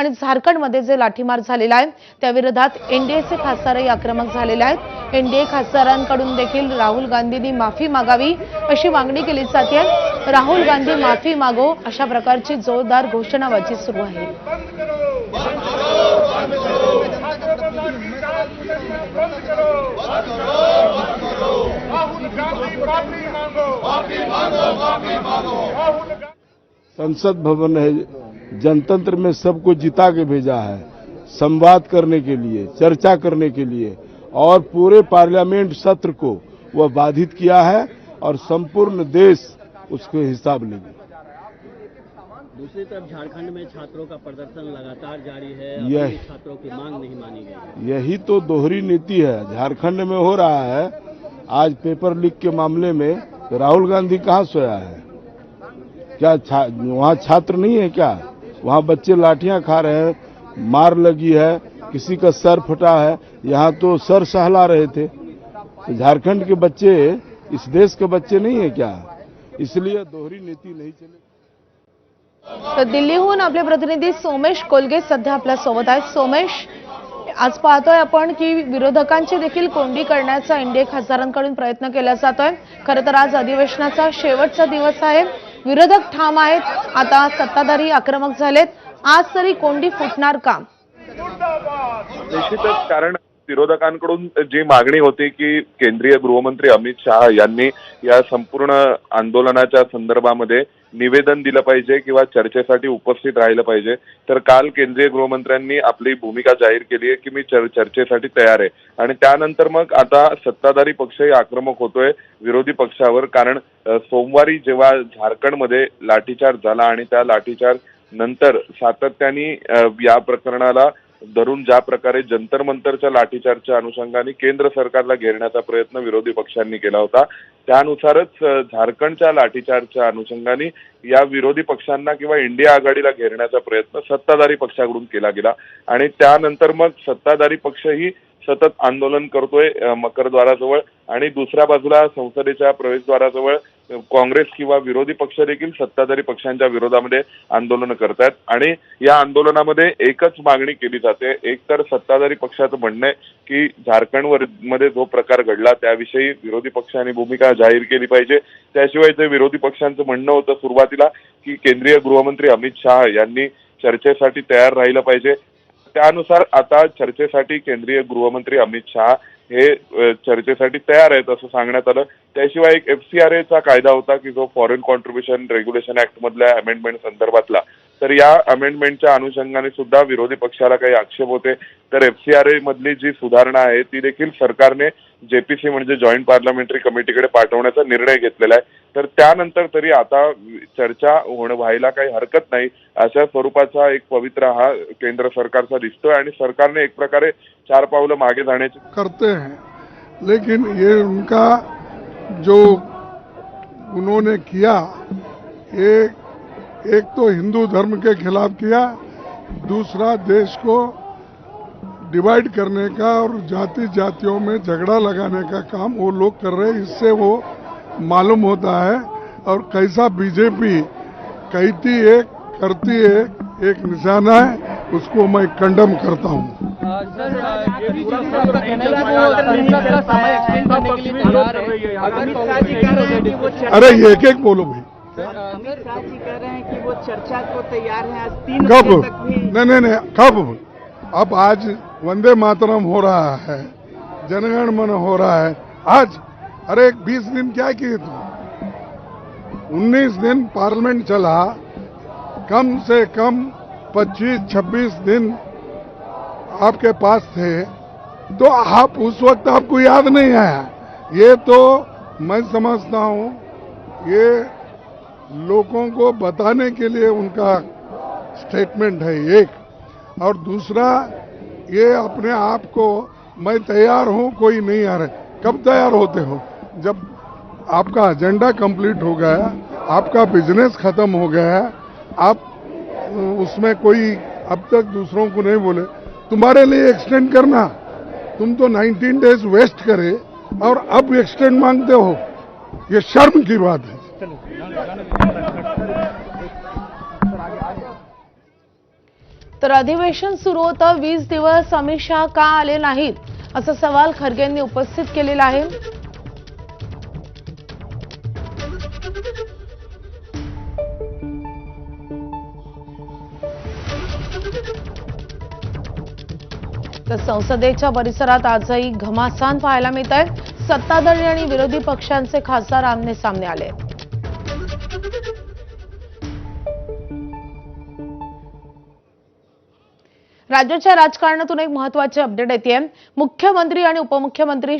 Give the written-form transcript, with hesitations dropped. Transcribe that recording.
आणि झारखंडमध्ये जे लाठीमार झालेला आहे त्याविरोधात एनडीएचे खासदारही आक्रमक झालेले आहेत। एनडीए खासदारांकडून देखील राहुल गांधींनी माफी मागावी अशी मागणी केली जाते। राहुल गांधी माफी मागो अशा प्रकारची जोरदार घोषणाबाजी सुरू आहे। संसद भवन है, जनतंत्र में सबको जिता के भेजा है संवाद करने के लिए, चर्चा करने के लिए, और पूरे पार्लियामेंट सत्र को वह बाधित किया है और संपूर्ण देश उसके हिसाब लेंगे। दूसरी तरफ झारखंड में छात्रों का प्रदर्शन लगातार जारी है, यह छात्रों की मांग नहीं मानी गई। यही तो दोहरी नीति है झारखंड में हो रहा है। आज पेपर लीक के मामले में राहुल गांधी कहाँ सोया है? क्या वहाँ छात्र नहीं है क्या? वहाँ बच्चे लाठियां खा रहे हैं, मार लगी है, किसी का सर फटा है, यहाँ तो सर सहला रहे थे। तो झारखंड के बच्चे इस देश के बच्चे नहीं है क्या? इसलिए दोहरी नीति नहीं चलेगी। तर दिल्लीहून आपले प्रतिनिधी सोमेश कोलगे सध्या आपल्या सोबत आहेत। सोमेश, आज पाहतोय आपण की विरोधकांची देखील कोंडी करण्याचा एनडीए खासदारांकडून प्रयत्न केला जातोय। खरं तर आज अधिवेशनाचा शेवटचा दिवस आहे, विरोधक ठाम आहेत, आता सत्ताधारी आक्रमक झालेत। आज तरी कोंडी फुटणार का? निश्चितच, कारण विरोधकांकडून जी मागणी होती की केंद्रीय गृहमंत्री अमित शाह यांनी या संपूर्ण आंदोलनाच्या संदर्भामध्ये निवेदन दिलं पाहिजे किंवा चर्चेसाठी उपस्थित राहिलं पाहिजे, तर काल केंद्रीय गृहमंत्र्यांनी आपली भूमिका जाहीर केली आहे की मी चर्चेसाठी तयार आहे। आणि त्यानंतर मग आता सत्ताधारी पक्षही आक्रमक होतोय विरोधी पक्षावर, कारण सोमवारी जेव्हा झारखंडमध्ये लाठीचार्ज झाला आणि त्या लाठीचार्ज नंतर सातत्याने या प्रकरणाला धरून ज्या प्रकारे जंतर मंतरच्या लाठीचार्जच्या अनुषंगाने केंद्र सरकारला घेरण्याचा प्रयत्न विरोधी पक्षांनी केला होता, त्यानुसारच झारखंडच्या लाठीचार्जच्या अनुषंगाने या विरोधी पक्षांना किंवा इंडिया आघाडीला घेरण्याचा प्रयत्न सत्ताधारी पक्षाकडून केला गेला। आणि त्यानंतर मग सत्ताधारी पक्षही सतत आंदोलन करतोय मकरद्वाराजवळ, आणि दुसऱ्या बाजूला संसदेच्या प्रवेशद्वाराजवळ काँग्रेस किंवा विरोधी पक्ष देखील सत्ताधारी पक्षांच्या विरोधामध्ये आंदोलन करतात। आणि या आंदोलनामध्ये एकच मागणी केली जाते, एक तर सत्ताधारी पक्षाचं म्हणणं आहे की झारखंडमध्ये जो प्रकार घडला त्याविषयी विरोधी पक्षांनी भूमिका जाहीर केली पाहिजे। त्याशिवाय जे विरोधी पक्षांचं म्हणणं होतं सुरुवातीला की केंद्रीय गृहमंत्री अमित शाह यांनी चर्चेसाठी तयार राहिलं पाहिजे, त्यानुसार आता चर्चेसाठी केंद्रीय गृहमंत्री अमित शाह हे चर्चेसाठी तयार आहेत असं सांगण्यात आलं। त्याशिवाय एक FCRA चा कायदा होता की जो फॉरेन कॉन्ट्रीब्युशन रेग्युलेशन ऍक्ट मधल्या अमेंडमेंट संदर्भातला, तर या अमेंडमेंटच्या अनुषंगाने सुद्धा विरोधी पक्षाला काही आक्षेप होते। तर FCRA मधली जी सुधारणा आहे ती देखील सरकारने JPC म्हणजे जॉईंट पार्लमेंटरी कमिटीकडे पाठवण्याचा निर्णय घेतलेला आहे। तर त्यानंतर तरी आता चर्चा व्हायला काही हरकत नाही अशा स्वरूपाचा एक पवित्रा हा केंद्र सरकारचा दिसतोय, आणि सरकारने एक प्रकारे 4 पावलं मागे जाण्याचे करते हैं। लेकिन ये उनका जो उन्होंने किया, एक तो हिंदू धर्म के खिलाफ किया, दूसरा देश को डिवाइड करने का और जाति जातियों में झगड़ा लगाने का काम वो लोग कर रहे हैं। इससे वो मालूम होता है और कैसा बीजेपी कहती है करती है एक निशाना है, उसको मैं कंडम करता हूँ। अरे एक एक बोलो भाई। अमित शाह जी कह रहे हैं कि वो चर्चा को तैयार हैं, आज 3 कब? बजे तक भी नहीं कब? अब आज वंदे मातरम हो रहा है, जनगण मन हो रहा है आज। अरे 20 दिन क्या किए तुम? 19 दिन पार्लियामेंट चला, कम से कम 25-26 दिन आपके पास थे, तो आप उस वक्त आपको याद नहीं आया। ये तो मैं समझता हूँ ये लोगों को बताने के लिए उनका स्टेटमेंट है एक, और दूसरा ये अपने आप को मैं तैयार हूँ कोई नहीं आ रहा। कब तैयार होते हो? जब आपका एजेंडा कंप्लीट हो गया, आपका बिजनेस खत्म हो गया, आप उसमें कोई अब तक दूसरों को नहीं बोले तुम्हारे लिए एक्सटेंड करना, तुम तो 19 डेज वेस्ट करे और अब एक्सटेंड मांगते हो, ये शर्म की बात है। तर अधिवेशन सुरू होतं 20 दिवस अमित शहा का आले नाहीत असा सवाल खरगेंनी उपस्थित केलेला आहे. तर संसदेच्या परिसरात आजही घमासान पाहायला मिळत आहे. सत्ताधारी आणि विरोधी पक्षांचे खासदार आमने सामने आले. राज्याच्या राजकारणातून एक महत्त्वाची अपडेट येते. मुख्यमंत्री आणि उपमुख्यमंत्री